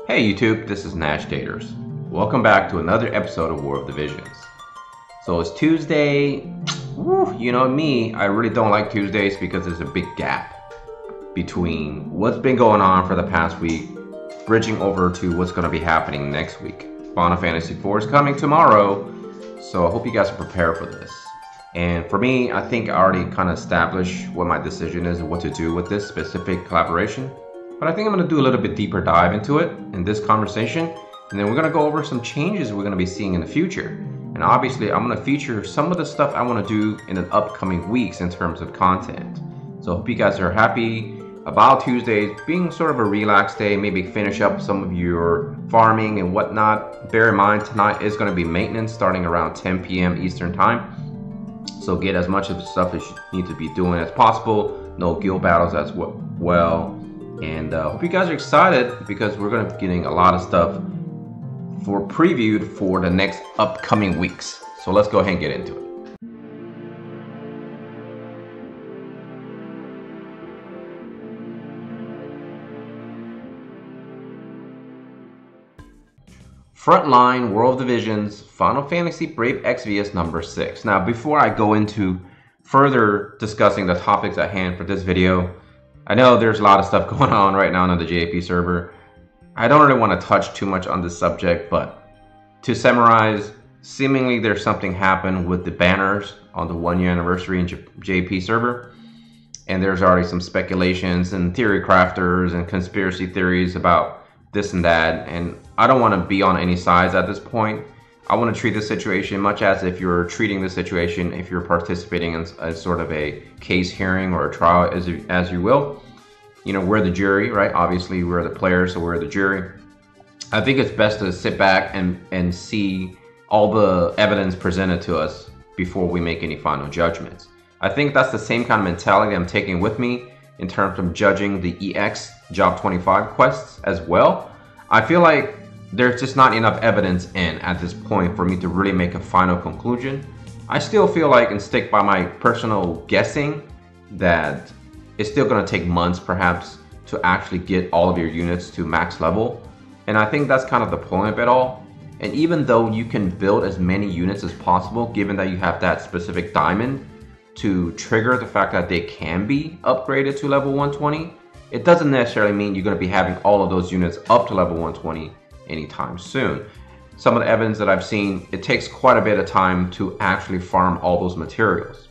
Hey YouTube, this is Nashtaters. Welcome back to another episode of War of the Visions. So it's Tuesday. Woo, you know me, I really don't like Tuesdays because there's a big gap between what's been going on for the past week, bridging over to what's going to be happening next week. Final Fantasy IV is coming tomorrow, so I hope you guys are prepared for this. And for me, I think I already kind of established what my decision is and what to do with this specific collaboration. But I think I'm going to do a little bit deeper dive into it in this conversation. And then we're going to go over some changes we're going to be seeing in the future. And obviously, I'm going to feature some of the stuff I want to do in the upcoming weeks in terms of content. So I hope you guys are happy about Tuesdays being sort of a relaxed day. Maybe finish up some of your farming and whatnot. Bear in mind, tonight is going to be maintenance starting around 10 p.m. Eastern Time. So get as much of the stuff that you need to be doing as possible. No guild battles as well. And hope you guys are excited because we're going to be getting a lot of stuff for previewed for the next upcoming weeks. So let's go ahead and get into it. Frontline World of the Visions Final Fantasy Brave Exvius number 6. Now before I go into further discussing the topics at hand for this video, I know there's a lot of stuff going on right now on the JP server. I don't really want to touch too much on this subject, but to summarize, seemingly there's something happened with the banners on the 1 year anniversary in JP server. And there's already some speculations and theory crafters and conspiracy theories about this and that. And I don't want to be on any sides at this point. I want to treat this situation much as if you're treating this situation, if you're participating in a sort of a case hearing or a trial, as you will. You know, we're the jury, right? Obviously, we're the players, so we're the jury. I think it's best to sit back and see all the evidence presented to us before we make any final judgments. I think that's the same kind of mentality I'm taking with me in terms of judging the EX Job 25 quests as well. I feel like there's just not enough evidence in at this point for me to really make a final conclusion. I still feel like and stick by my personal guessing that it's still going to take months perhaps to actually get all of your units to max level. And I think that's kind of the point of it all. And even though you can build as many units as possible, given that you have that specific diamond to trigger the fact that they can be upgraded to level 120, it doesn't necessarily mean you're going to be having all of those units up to level 120 anytime soon. Some of the evidence that I've seen, it takes quite a bit of time to actually farm all those materials.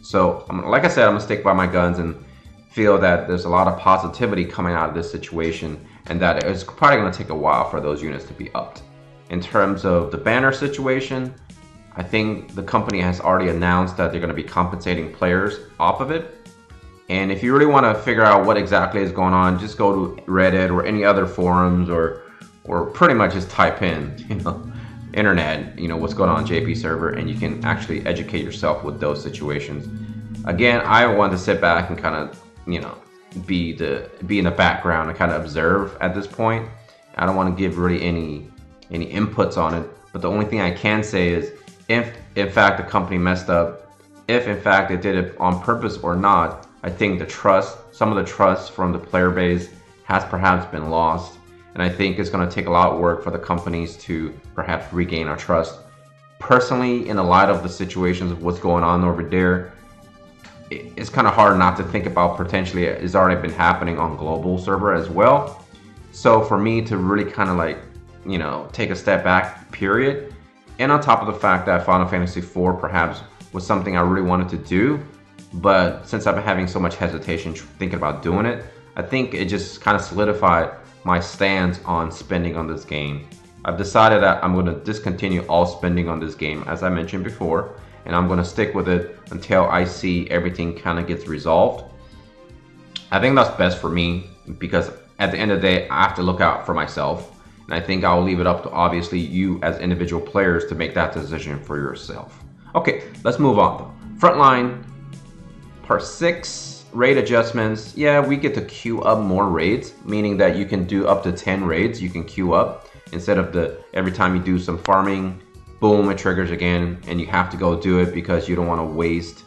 So like I said, I'm gonna stick by my guns and feel that there's a lot of positivity coming out of this situation and that it's probably gonna take a while for those units to be upped. In terms of the banner situation, I think the company has already announced that they're gonna be compensating players off of it. And if you really wanna figure out what exactly is going on, just go to Reddit or any other forums or pretty much just type in, internet, what's going on JP server, and you can actually educate yourself with those situations. Again, I want to sit back and kind of, be in the background and kind of observe at this point. I don't want to give really any inputs on it, but the only thing I can say is if in fact the company messed up, if in fact it did it on purpose or not, I think some of the trust from the player base has perhaps been lost. And I think it's going to take a lot of work for the companies to perhaps regain our trust. Personally, in the light of the situations of what's going on over there, it's kind of hard not to think about potentially it's already been happening on global server as well. So for me to really kind of take a step back, period. And on top of the fact that Final Fantasy IV perhaps was something I really wanted to do, but since I've been having so much hesitation thinking about doing it, I think it just kind of solidified my stance on spending on this game. I've decided that I'm going to discontinue all spending on this game, as I mentioned before, and I'm going to stick with it until I see everything kind of gets resolved. I think that's best for me because at the end of the day, I have to look out for myself, and I think I'll leave it up to obviously you as individual players to make that decision for yourself. Okay, let's move on though. Frontline Part 6. Raid adjustments, yeah, we get to queue up more raids, meaning that you can do up to 10 raids you can queue up instead of every time you do some farming, boom, it triggers again and you have to go do it because you don't want to waste,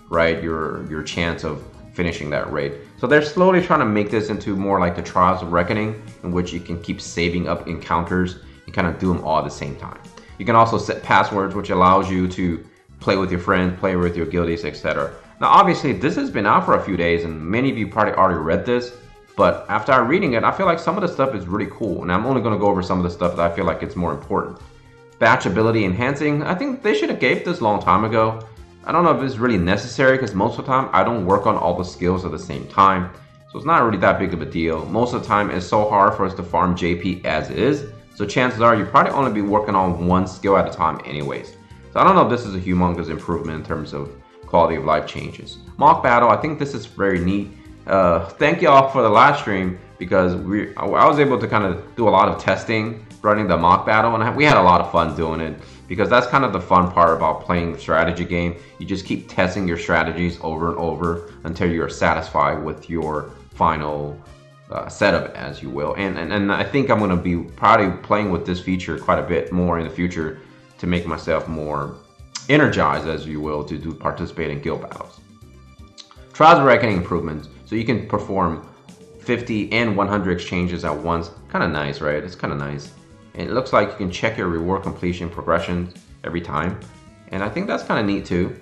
right, your chance of finishing that raid. So they're slowly trying to make this into more like the Trials of Reckoning, in which you can keep saving up encounters and kind of do them all at the same time. You can also set passwords, which allows you to play with your friends, play with your guildies, etc. Now obviously this has been out for a few days and many of you probably already read this, but after reading it, I feel like some of the stuff is really cool, and I'm only going to go over some of the stuff that I feel like it's more important. Batch ability enhancing, I think they should have gave this a long time ago. I don't know if it's really necessary because most of the time I don't work on all the skills at the same time, so it's not really that big of a deal. Most of the time it's so hard for us to farm JP as is, so chances are you probably only be working on one skill at a time anyways. So I don't know if this is a humongous improvement in terms of quality of life changes. Mock battle, I think this is very neat. Thank y'all for the live stream, because I was able to kind of do a lot of testing running the mock battle, and we had a lot of fun doing it, because that's kind of the fun part about playing the strategy game. You just keep testing your strategies over and over until you're satisfied with your final setup, as you will. And I think I'm going to be probably playing with this feature quite a bit more in the future to make myself more energized, as you will, to participate in guild battles. Trials of Reckoning improvements, so you can perform 50 and 100 exchanges at once. Kind of nice, right? It's kind of nice. And it looks like you can check your reward completion progressions every time, and I think that's kind of neat too.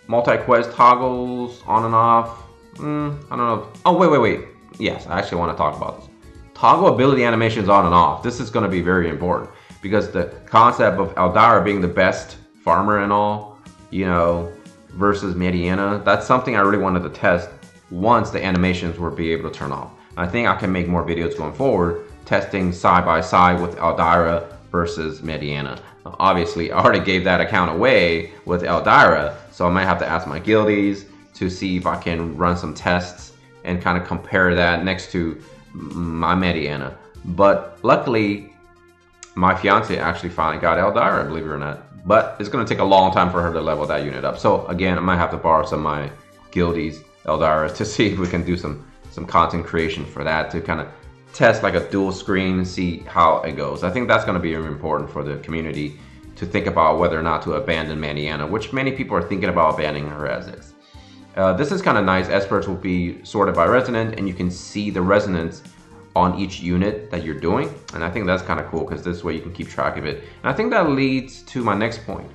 Multi-quest toggles on and off. I don't know. Oh, wait. Yes, I actually want to talk about this. Toggle ability animations on and off. This is going to be very important, because the concept of Eldara being the best farmer and all, you know, versus Mediana, that's something I really wanted to test once the animations were be able to turn off. I think I can make more videos going forward testing side by side with Eldara versus Mediana. Now, obviously I already gave that account away with Eldara, so I might have to ask my guildies to see if I can run some tests and kind of compare that next to my Mediana. But luckily my fiance actually finally got Eldara, believe it or not. But it's going to take a long time for her to level that unit up. So again, I might have to borrow some of my guildies Eldara to see if we can do some content creation for that, to kind of test like a dual screen and see how it goes. I think that's going to be important for the community to think about whether or not to abandon Mediana, which many people are thinking about abandoning her as is. This is kind of nice. Experts will be sorted by resonance, and you can see the resonance on each unit that you're doing, and I think that's kind of cool, because this way you can keep track of it. And I think that leads to my next point.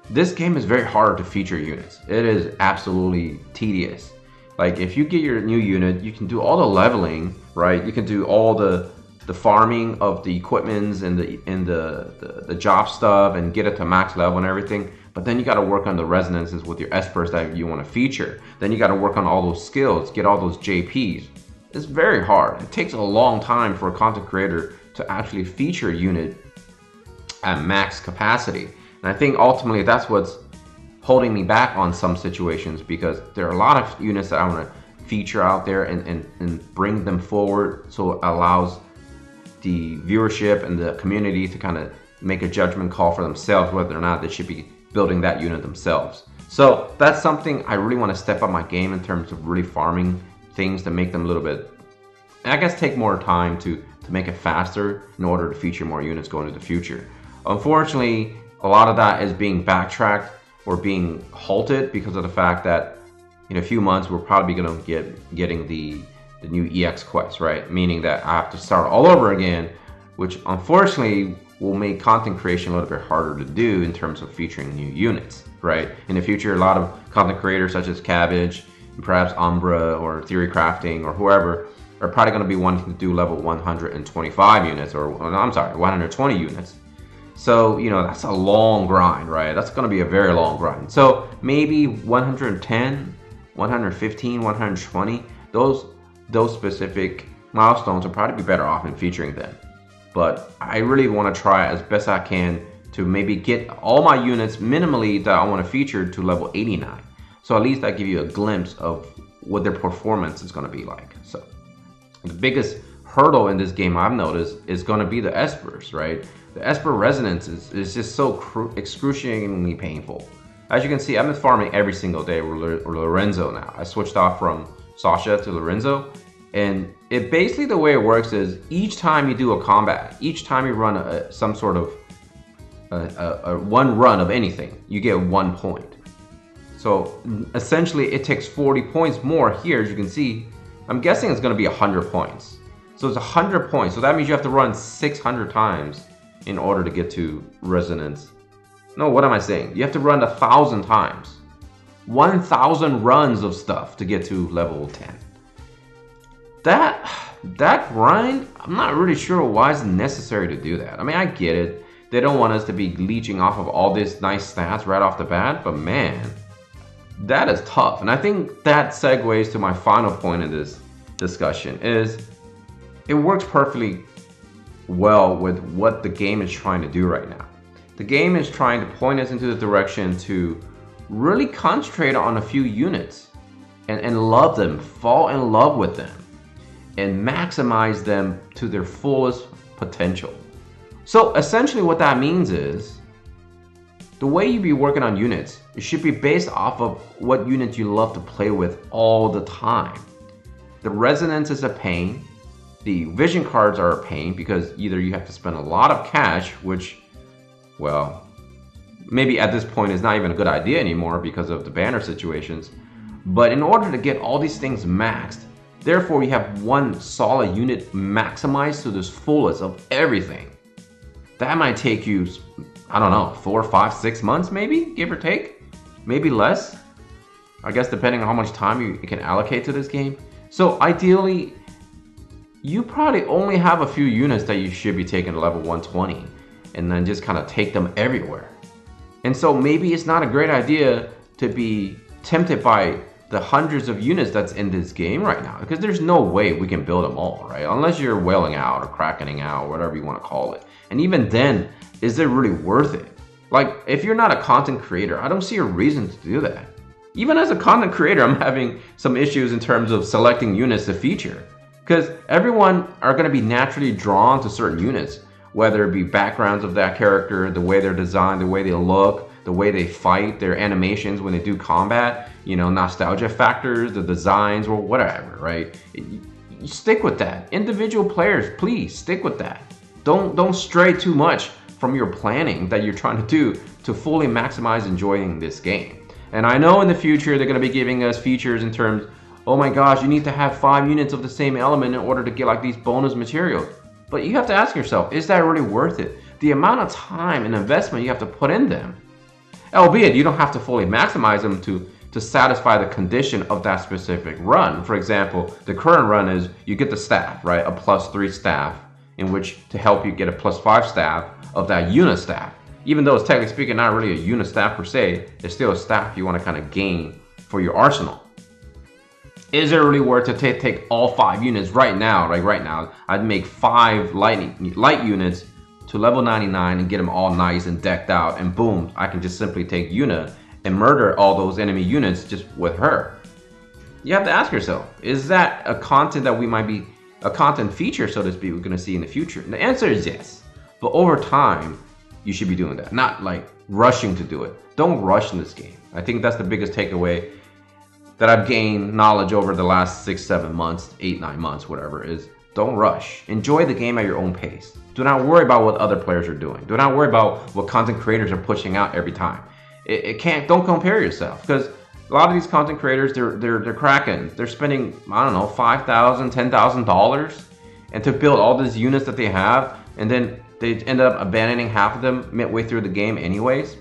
This game is very hard to feature units. It is absolutely tedious. Like if you get your new unit, you can do all the leveling, right? You can do all the farming of the equipments and the job stuff and get it to max level and everything. But then you got to work on the resonances with your experts that you want to feature. Then you got to work on all those skills, get all those JPs. It's very hard. It takes a long time for a content creator to actually feature a unit at max capacity. And I think ultimately that's what's holding me back on some situations, because there are a lot of units that I want to feature out there and bring them forward, so it allows the viewership and the community to kind of make a judgment call for themselves whether or not they should be building that unit themselves. So that's something I really want to step up my game in terms of really farming things to make them a little bit, I guess, take more time to make it faster in order to feature more units going into the future. Unfortunately, a lot of that is being backtracked or being halted because of the fact that in a few months we're probably going to getting the new EX quest, right? Meaning that I have to start all over again, which unfortunately will make content creation a little bit harder to do in terms of featuring new units, right? In the future, a lot of content creators such as Cabbage, perhaps Umbra or Theory Crafting or whoever are probably going to be wanting to do level 125 units, or I'm sorry, 120 units. So, you know, that's a long grind, right? That's going to be a very long grind. So maybe 110, 115, 120, those specific milestones will probably be better off in featuring them. But I really want to try as best I can to maybe get all my units minimally that I want to feature to level 89. So at least I give you a glimpse of what their performance is going to be like. So the biggest hurdle in this game I've noticed is going to be the Espers, right? The Esper resonance is just so excruciatingly painful. As you can see, I've been farming every single day with Lorenzo now. I switched off from Sasha to Lorenzo, and it basically, the way it works is each time you do a combat, each time you run some sort of one run of anything, you get 1 point. So essentially it takes 40 points more here, as you can see. I'm guessing it's going to be 100 points. So it's 100 points. So that means you have to run 600 times in order to get to Resonance. No, what am I saying? You have to run 1,000 times. 1,000 runs of stuff to get to level 10. That grind, I'm not really sure why it's necessary to do that. I mean, I get it. They don't want us to be leeching off of all these nice stats right off the bat, but man, that is tough. And I think that segues to my final point of this discussion is it works perfectly well with what the game is trying to do right now. The game is trying to point us into the direction to really concentrate on a few units and love them, fall in love with them, and maximize them to their fullest potential. So essentially what that means is the way you be working on units, it should be based off of what units you love to play with all the time. The Resonance is a pain. The vision cards are a pain because either you have to spend a lot of cash, which, well, maybe at this point is not even a good idea anymore because of the banner situations. But in order to get all these things maxed, therefore you have one solid unit maximized to the fullest of everything. That might take you, I don't know, 4, 5, 6 months maybe, give or take. Maybe less. I guess depending on how much time you can allocate to this game. So ideally, you probably only have a few units that you should be taking to level 120 and then just kind of take them everywhere. And so maybe it's not a great idea to be tempted by the hundreds of units that's in this game right now, because there's no way we can build them all, right? Unless you're whaling out or crackening out, whatever you want to call it. And even then, is it really worth it? Like, if you're not a content creator, I don't see a reason to do that. Even as a content creator, I'm having some issues in terms of selecting units to feature, because everyone are going to be naturally drawn to certain units, whether it be backgrounds of that character, the way they're designed, the way they look, the way they fight, their animations when they do combat, you know, nostalgia factors, the designs, or whatever, right? You stick with that. Individual players, please stick with that. Don't stray too much from your planning that you're trying to do to fully maximize enjoying this game. And I know in the future they're going to be giving us features in terms, oh my gosh, you need to have 5 units of the same element in order to get like these bonus materials. But you have to ask yourself, is that really worth it? The amount of time and investment you have to put in them. Albeit you don't have to fully maximize them to satisfy the condition of that specific run. For example, the current run is you get the staff, right? A +3 staff, in which to help you get a +5 staff of that unit staff. Even though it's technically speaking not really a unit staff per se, it's still a staff you want to kind of gain for your arsenal. Is it really worth to take all 5 units right now? Like right now, I'd make 5 light units to level 99 and get them all nice and decked out, and boom, I can just simply take Yuna and murder all those enemy units just with her. You have to ask yourself, is that a content that we might be, a content feature, so to speak, we're going to see in the future? And the answer is yes. But over time, you should be doing that, not like rushing to do it. Don't rush in this game. I think that's the biggest takeaway that I've gained knowledge over the last 6, 7 months, 8, 9 months, whatever, is don't rush. Enjoy the game at your own pace. Do not worry about what other players are doing. Do not worry about what content creators are pushing out every time. Don't compare yourself, because a lot of these content creators, they're cracking. They're spending, I don't know, $5,000, $10,000, and to build all these units that they have, and then they end up abandoning half of them midway through the game anyways.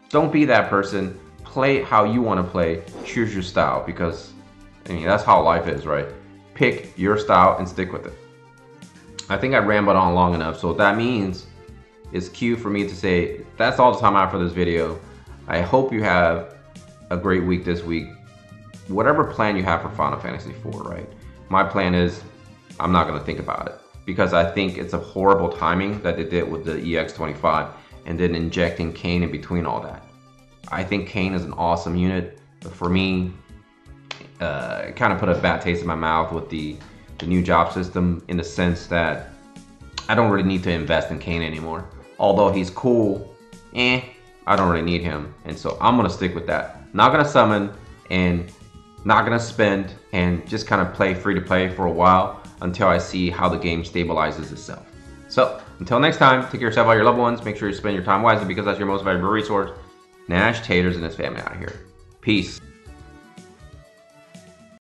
Don't be that person. Play how you want to play. Choose your style, because I mean that's how life is, right? Pick your style and stick with it. I think I rambled on long enough, so that means it's cue for me to say that's all the time I have for this video. I hope you have a great week this week. Whatever plan you have for Final Fantasy IV, right? My plan is I'm not going to think about it, because I think it's a horrible timing that they did with the EX25 and then injecting Kain in between all that. I think Kain is an awesome unit, but for me, it kind of put a bad taste in my mouth with the new job system, in the sense that I don't really need to invest in Kain anymore. Although he's cool, I don't really need him. And so I'm gonna stick with that. Not gonna summon and not gonna spend, and just kind of play free to play for a while until I see how the game stabilizes itself. So until next time, take care of yourself, all your loved ones. Make sure you spend your time wisely, because that's your most valuable resource. Nashtaters and his family out here. Peace.